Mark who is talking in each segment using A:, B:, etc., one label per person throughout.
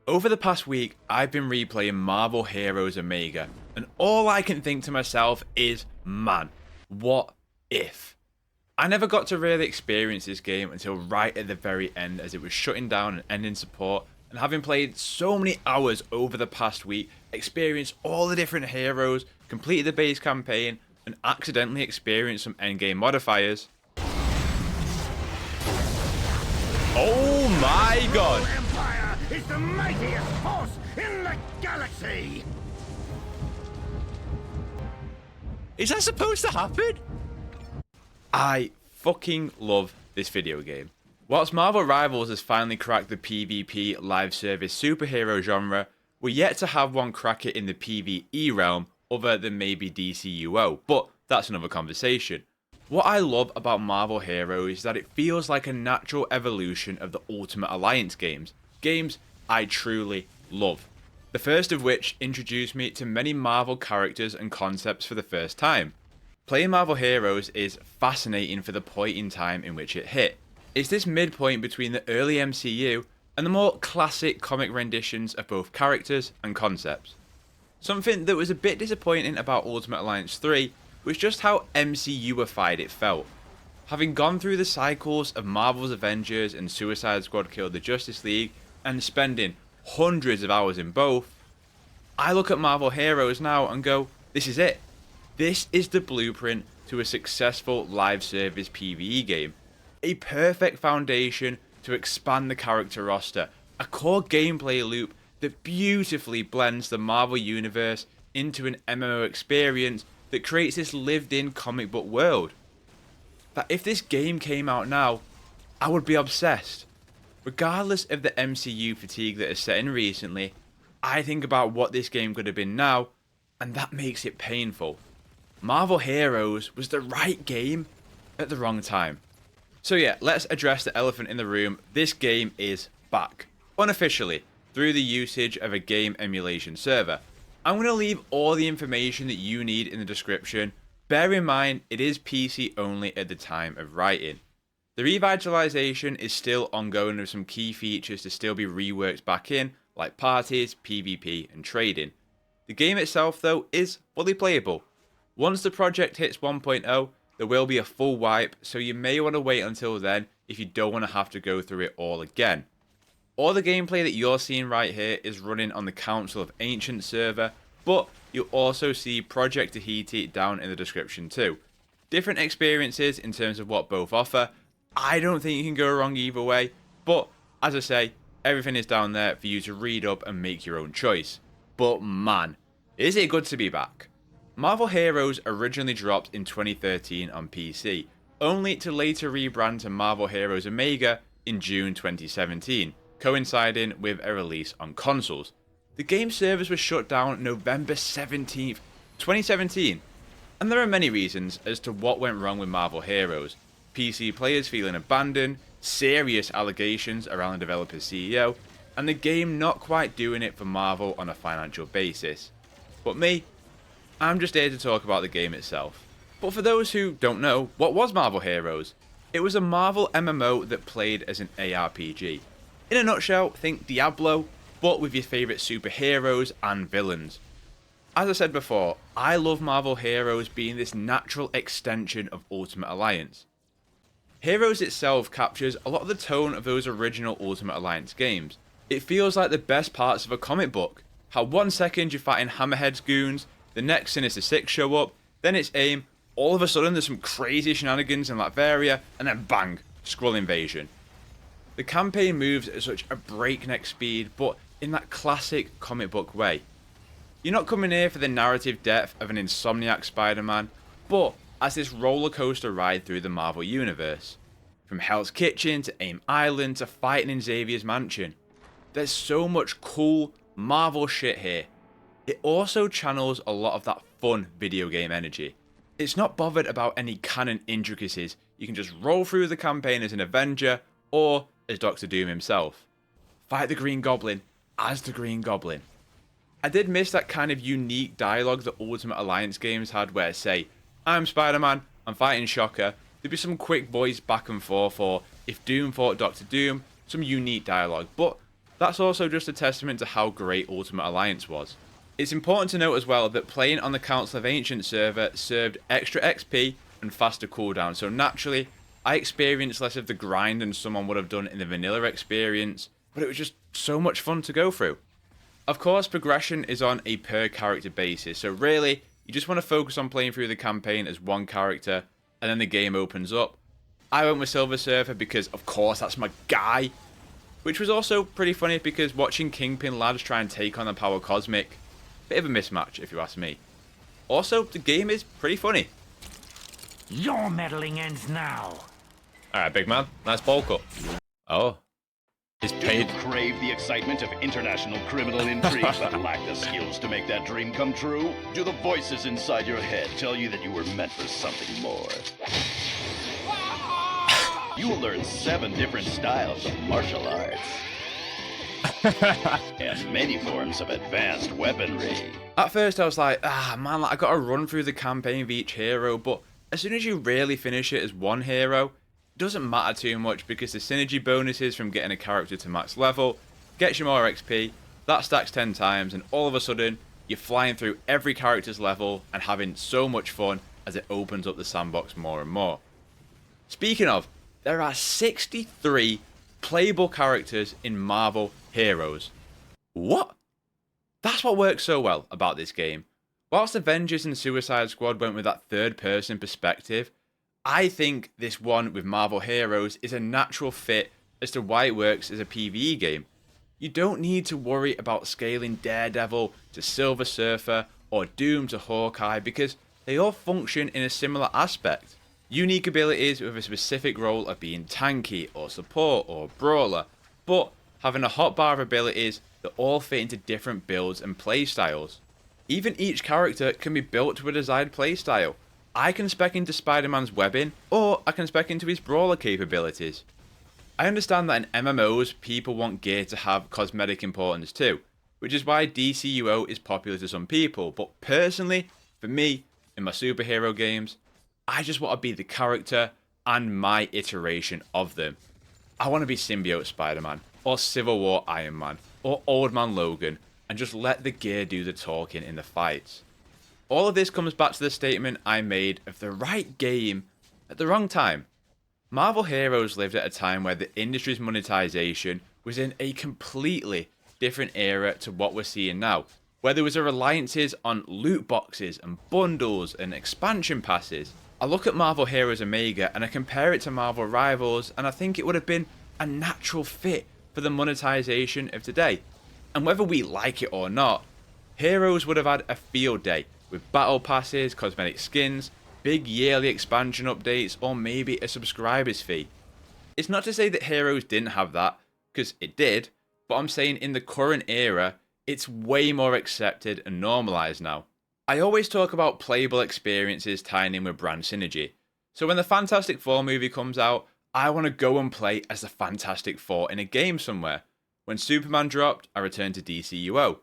A: Over the past week, I've been replaying Marvel Heroes Omega, and all I can think to myself is, man, what if? I never got to really experience this game until right at the very end as it was shutting down and ending support, and having played so many hours over the past week, experienced all the different heroes, completed the base campaign, and accidentally experienced some endgame modifiers. Oh my god!
B: Empire is the mightiest force in the galaxy!
A: Is that supposed to happen? I fucking love this video game. Whilst Marvel Rivals has finally cracked the PvP live service superhero genre, we're yet to have one crack it in the PvE realm other than maybe DCUO, but that's another conversation. What I love about Marvel Heroes is that it feels like a natural evolution of the Ultimate Alliance games. Games I truly love. The first of which introduced me to many Marvel characters and concepts for the first time. Playing Marvel Heroes is fascinating for the point in time in which it hit. It's this midpoint between the early MCU and the more classic comic renditions of both characters and concepts. Something that was a bit disappointing about Ultimate Alliance 3 was just how MCU-ified it felt. Having gone through the cycles of Marvel's Avengers and Suicide Squad killed the Justice League, and spending hundreds of hours in both, I look at Marvel Heroes now and go, this is it. This is the blueprint to a successful live service PvE game. A perfect foundation to expand the character roster, a core gameplay loop that beautifully blends the Marvel universe into an MMO experience that creates this lived-in comic book world. That if this game came out now, I would be obsessed. Regardless of the MCU fatigue that has set in recently, I think about what this game could have been now, and that makes it painful. Marvel Heroes was the right game at the wrong time. So yeah, let's address the elephant in the room. This game is back. Unofficially, through the usage of a game emulation server. I'm going to leave all the information that you need in the description. Bear in mind, it is PC only at the time of writing. The revitalization is still ongoing with some key features to still be reworked back in, like parties, PvP, and trading. The game itself, though, is fully playable. Once the project hits 1.0, there will be a full wipe, so you may want to wait until then if you don't want to have to go through it all again. All the gameplay that you're seeing right here is running on the Council of Ancients server, but you'll also see Project Tahiti down in the description too. Different experiences in terms of what both offer. I don't think you can go wrong either way, but as I say, everything is down there for you to read up and make your own choice. But man, is it good to be back. Marvel Heroes originally dropped in 2013 on PC, only to later rebrand to Marvel Heroes Omega in June 2017. Coinciding with a release on consoles. The game service was shut down November 17th, 2017, and there are many reasons as to what went wrong with Marvel Heroes. PC players feeling abandoned, serious allegations around the developer's CEO, and the game not quite doing it for Marvel on a financial basis. But me, I'm just here to talk about the game itself. But for those who don't know, what was Marvel Heroes? It was a Marvel MMO that played as an ARPG. In a nutshell, think Diablo, but with your favourite superheroes and villains. As I said before, I love Marvel Heroes being this natural extension of Ultimate Alliance. Heroes itself captures a lot of the tone of those original Ultimate Alliance games. It feels like the best parts of a comic book. How 1 second you're fighting Hammerhead's goons, the next Sinister Six show up, then it's AIM, all of a sudden there's some crazy shenanigans in Latveria, and then bang, Skrull invasion. The campaign moves at such a breakneck speed, but in that classic comic book way. You're not coming here for the narrative depth of an Insomniac Spider-Man, but as this roller coaster ride through the Marvel Universe. From Hell's Kitchen to AIM Island to fighting in Xavier's mansion. There's so much cool Marvel shit here. It also channels a lot of that fun video game energy. It's not bothered about any canon intricacies. You can just roll through the campaign as an Avenger, or as Doctor Doom himself. Fight the Green Goblin as the Green Goblin. I did miss that kind of unique dialogue that Ultimate Alliance games had where, say, I'm Spider-Man, I'm fighting Shocker, there'd be some quick voice back and forth, or if Doom fought Doctor Doom, some unique dialogue, but That's also just a testament to how great Ultimate Alliance was. It's important to note as well that playing on the Council of Ancients server served extra XP and faster cooldown, so naturally I experienced less of the grind than someone would have done in the vanilla experience, but it was just so much fun to go through. Of course, progression is on a per character basis, so really, you just want to focus on playing through the campaign as one character, and then the game opens up. I went with Silver Surfer because, of course, that's my guy, which was also pretty funny because watching Kingpin lads try and take on the Power Cosmic, bit of a mismatch if you ask me. Also, the game is pretty funny.
B: Your meddling ends now.
C: Alright, big man. Nice ball cut. Oh. He's
D: Do
C: paid.
D: you crave the excitement of international criminal intrigue but lack the skills to make that dream come true? Do the voices inside your head tell you that you were meant for something more? You will learn 7 different styles of martial arts. And many forms of advanced weaponry.
A: At first I was like, man, like, I gotta run through the campaign of each hero, but as soon as you really finish it as one hero, it doesn't matter too much because the synergy bonuses from getting a character to max level gets you more XP, that stacks 10 times, and all of a sudden, you're flying through every character's level and having so much fun as it opens up the sandbox more and more. Speaking of, there are 63 playable characters in Marvel Heroes. What? That's what works so well about this game. Whilst Avengers and Suicide Squad went with that third-person perspective, I think this one with Marvel Heroes is a natural fit as to why it works as a PvE game. You don't need to worry about scaling Daredevil to Silver Surfer or Doom to Hawkeye because they all function in a similar aspect. Unique abilities with a specific role of being tanky or support or brawler, but having a hotbar of abilities that all fit into different builds and playstyles. Even each character can be built to a desired playstyle. I can spec into Spider-Man's webbing, or I can spec into his brawler capabilities. I understand that in MMOs, people want gear to have cosmetic importance too, which is why DCUO is popular to some people, but personally, for me, in my superhero games, I just want to be the character and my iteration of them. I want to be Symbiote Spider-Man, or Civil War Iron Man, or Old Man Logan, and just let the gear do the talking in the fights. All of this comes back to the statement I made of the right game at the wrong time. Marvel Heroes lived at a time where the industry's monetization was in a completely different era to what we're seeing now, where there was a reliances on loot boxes and bundles and expansion passes. I look at Marvel Heroes Omega and I compare it to Marvel Rivals, and I think it would have been a natural fit for the monetization of today. And whether we like it or not, Heroes would have had a field day with battle passes, cosmetic skins, big yearly expansion updates, or maybe a subscribers fee. It's not to say that Heroes didn't have that, because it did, but I'm saying in the current era, it's way more accepted and normalized now. I always talk about playable experiences tying in with brand synergy. So when the Fantastic Four movie comes out, I want to go and play as the Fantastic Four in a game somewhere. When Superman dropped, I returned to DCUO.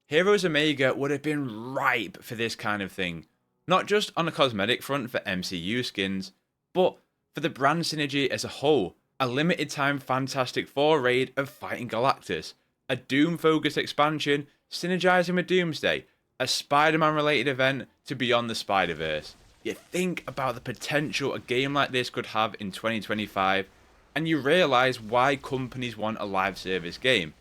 A: Heroes Omega would have been ripe for this kind of thing. Not just on a cosmetic front for MCU skins, but for the brand synergy as a whole. A limited time Fantastic Four raid of fighting Galactus. A Doom-focused expansion synergizing with Doomsday. A Spider-Man related event to Beyond the Spider-Verse. You think about the potential a game like this could have in 2025, and you realise why companies want a live service game.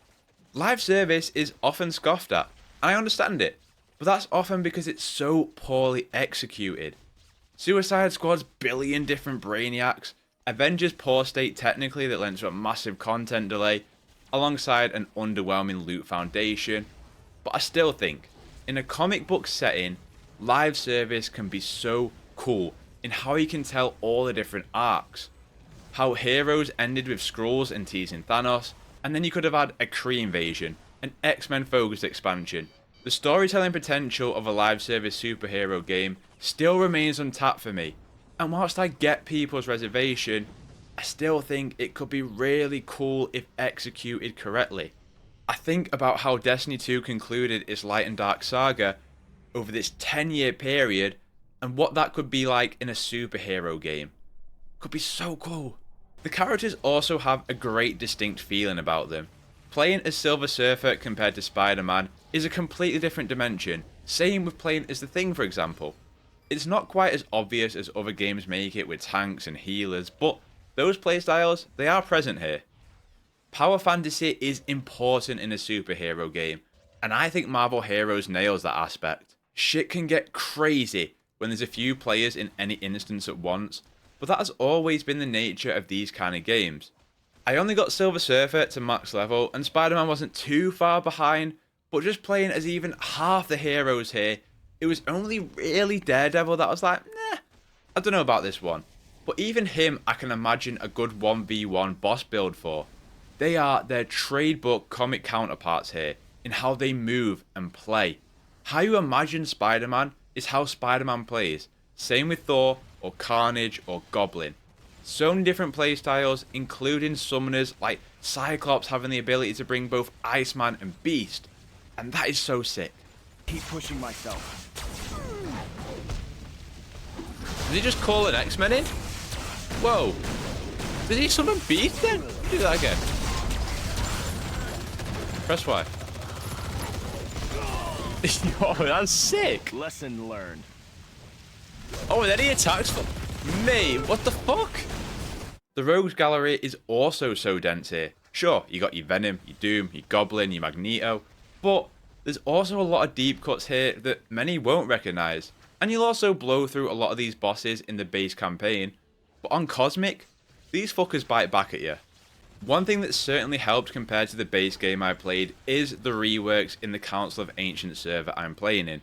A: Live service is often scoffed at, and I understand it, but that's often because it's so poorly executed. Suicide Squad's billion different brainiacs, Avengers' poor state technically that led to a massive content delay, alongside an underwhelming loot foundation, but I still think, in a comic book setting, live service can be so cool in how you can tell all the different arcs. How Heroes ended with Skrulls and teasing Thanos, and then you could have had a Kree invasion, an X-Men focused expansion. The storytelling potential of a live service superhero game still remains untapped for me, and whilst I get people's reservation, I still think it could be really cool if executed correctly. I think about how Destiny 2 concluded its Light and Dark saga over this 10-year period, and what that could be like in a superhero game. Could be so cool. The characters also have a great distinct feeling about them. Playing as Silver Surfer compared to Spider-Man is a completely different dimension. Same with playing as the Thing, for example. It's not quite as obvious as other games make it with tanks and healers, but those playstyles, they are present here. Power fantasy is important in a superhero game, and I think Marvel Heroes nails that aspect. Shit can get crazy when there's a few players in any instance at once, but that has always been the nature of these kind of games. I only got Silver Surfer to max level, and Spider-Man wasn't too far behind, but just playing as even half the heroes here, it was only really Daredevil that was like, nah, I don't know about this one. But even him, I can imagine a good 1v1 boss build for. They are their trade book comic counterparts here in how they move and play. How you imagine Spider-Man is how Spider-Man plays. Same with Thor, or Carnage, or Goblin. So many different playstyles, including summoners like Cyclops having the ability to bring both Iceman and Beast. And that is so sick.
B: Keep pushing myself.
C: Did he just call an X-Men in? Whoa. Did he summon Beast then? Do that again. Press Y. Yo, that's sick.
B: Lesson learned.
C: Oh, and then he attacks for... Mate, what the fuck?
A: The Rogues Gallery is also so dense here. Sure, you got your Venom, your Doom, your Goblin, your Magneto, but there's also a lot of deep cuts here that many won't recognise. And you'll also blow through a lot of these bosses in the base campaign, but on Cosmic, these fuckers bite back at you. One thing that certainly helped compared to the base game I played is the reworks in the Council of Ancient server I'm playing in.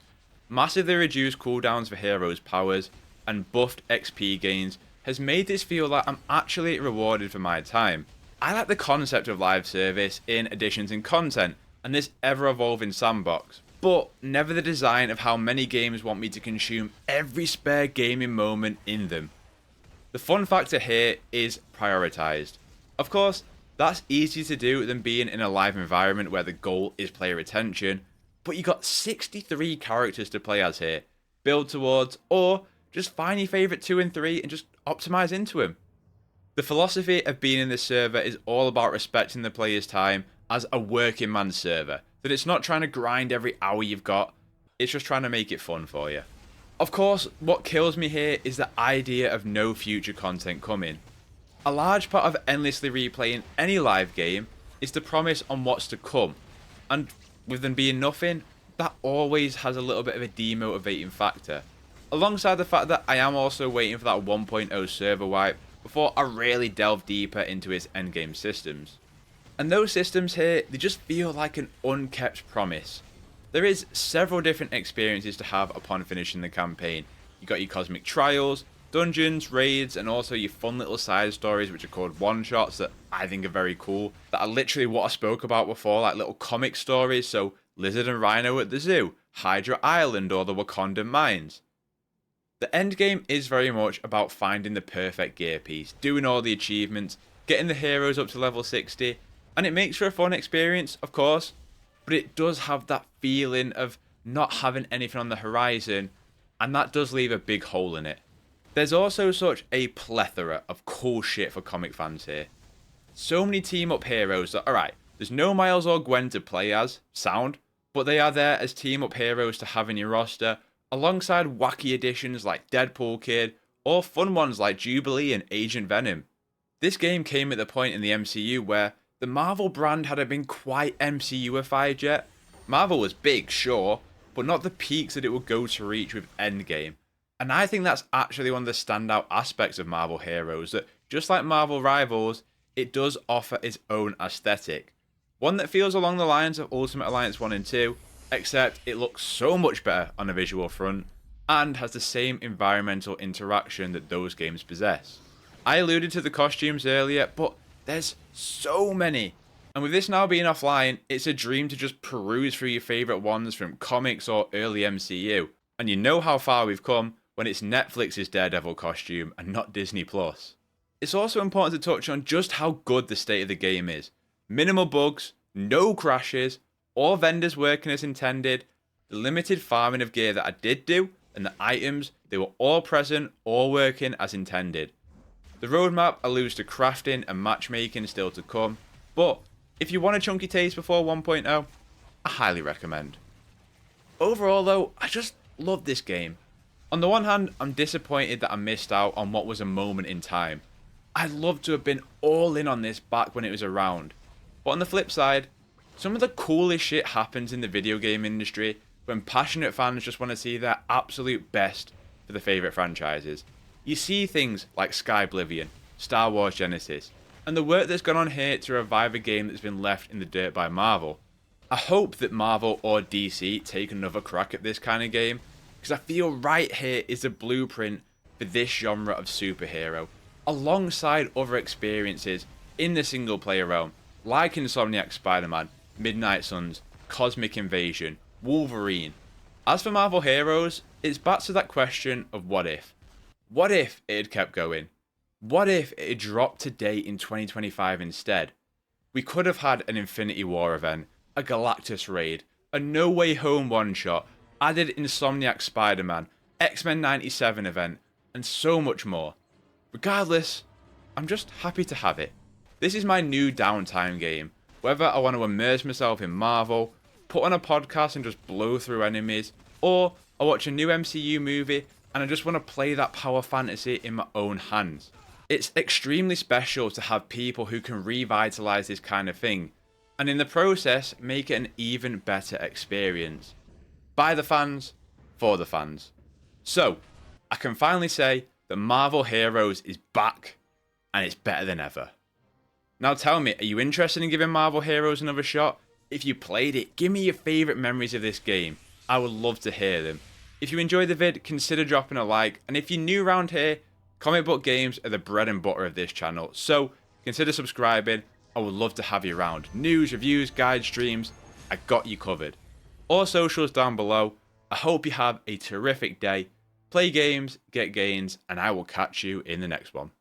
A: Massively reduced cooldowns for heroes' powers and buffed XP gains has made this feel like I'm actually rewarded for my time. I like the concept of live service in additions and content and this ever-evolving sandbox, but never the design of how many games want me to consume every spare gaming moment in them. The fun factor here is prioritised. Of course, that's easier to do than being in a live environment where the goal is player retention, but you got 63 characters to play as here, build towards, or just find your favourite 2 and 3 and just optimise into them. The philosophy of being in this server is all about respecting the player's time as a working man's server, that it's not trying to grind every hour you've got, it's just trying to make it fun for you. Of course, what kills me here is the idea of no future content coming. A large part of endlessly replaying any live game is the promise on what's to come, and with them being nothing, that always has a little bit of a demotivating factor. Alongside the fact that I am also waiting for that 1.0 server wipe before I really delve deeper into its endgame systems. And those systems here, they just feel like an unkept promise. There is several different experiences to have upon finishing the campaign. You got your cosmic trials, dungeons, raids, and also your fun little side stories which are called one-shots that I think are very cool, that are literally what I spoke about before, like little comic stories, so Lizard and Rhino at the zoo, Hydra Island, or the Wakandan Mines. The endgame is very much about finding the perfect gear piece, doing all the achievements, getting the heroes up to level 60, and it makes for a fun experience, of course, but it does have that feeling of not having anything on the horizon, and that does leave a big hole in it. There's also such a plethora of cool shit for comic fans here. So many team up heroes that, alright, there's no Miles or Gwen to play as, sound, but they are there as team up heroes to have in your roster, alongside wacky additions like Deadpool Kid, or fun ones like Jubilee and Agent Venom. This game came at the point in the MCU where the Marvel brand hadn't been quite MCU-ified yet. Marvel was big, sure, but not the peaks that it would go to reach with Endgame. And I think that's actually one of the standout aspects of Marvel Heroes, that just like Marvel Rivals, it does offer its own aesthetic. One that feels along the lines of Ultimate Alliance 1 and 2, except it looks so much better on a visual front, and has the same environmental interaction that those games possess. I alluded to the costumes earlier, but there's so many. And with this now being offline, it's a dream to just peruse through your favourite ones from comics or early MCU. And you know how far we've come when it's Netflix's Daredevil costume and not Disney+. It's also important to touch on just how good the state of the game is. Minimal bugs, no crashes, all vendors working as intended, the limited farming of gear that I did do, and the items, they were all present, all working as intended. The roadmap alludes to crafting and matchmaking still to come, but If you want a chunky taste before 1.0, I highly recommend. Overall though, I just love this game. On the one hand, I'm disappointed that I missed out on what was a moment in time. I'd love to have been all in on this back when it was around. But on the flip side, some of the coolest shit happens in the video game industry when passionate fans just want to see their absolute best for the favourite franchises. You see things like Skyblivion, Star Wars Genesis, and the work that's gone on here to revive a game that's been left in the dirt by Marvel. I hope that Marvel or DC take another crack at this kind of game, because I feel right here is the blueprint for this genre of superhero, alongside other experiences in the single player realm, like Insomniac Spider-Man, Midnight Suns, Cosmic Invasion, Wolverine. As for Marvel Heroes, it's back to that question of what if. What if it had kept going? What if it had dropped to date in 2025 instead? We could have had an Infinity War event, a Galactus raid, a No Way Home one-shot, added Insomniac Spider-Man, X-Men 97 event, and so much more. Regardless, I'm just happy to have it. This is my new downtime game. Whether I want to immerse myself in Marvel, put on a podcast and just blow through enemies, or I watch a new MCU movie and I just want to play that power fantasy in my own hands. It's extremely special to have people who can revitalize this kind of thing, and in the process make it an even better experience. By the fans, for the fans. So, I can finally say that Marvel Heroes is back, and it's better than ever. Now tell me, are you interested in giving Marvel Heroes another shot? If you played it, give me your favourite memories of this game. I would love to hear them. If you enjoyed the vid, consider dropping a like, and if you're new around here, comic book games are the bread and butter of this channel, so consider subscribing. I would love to have you around. News, reviews, guide streams, I got you covered. All socials down below. I hope you have a terrific day. Play games, get gains, and I will catch you in the next one.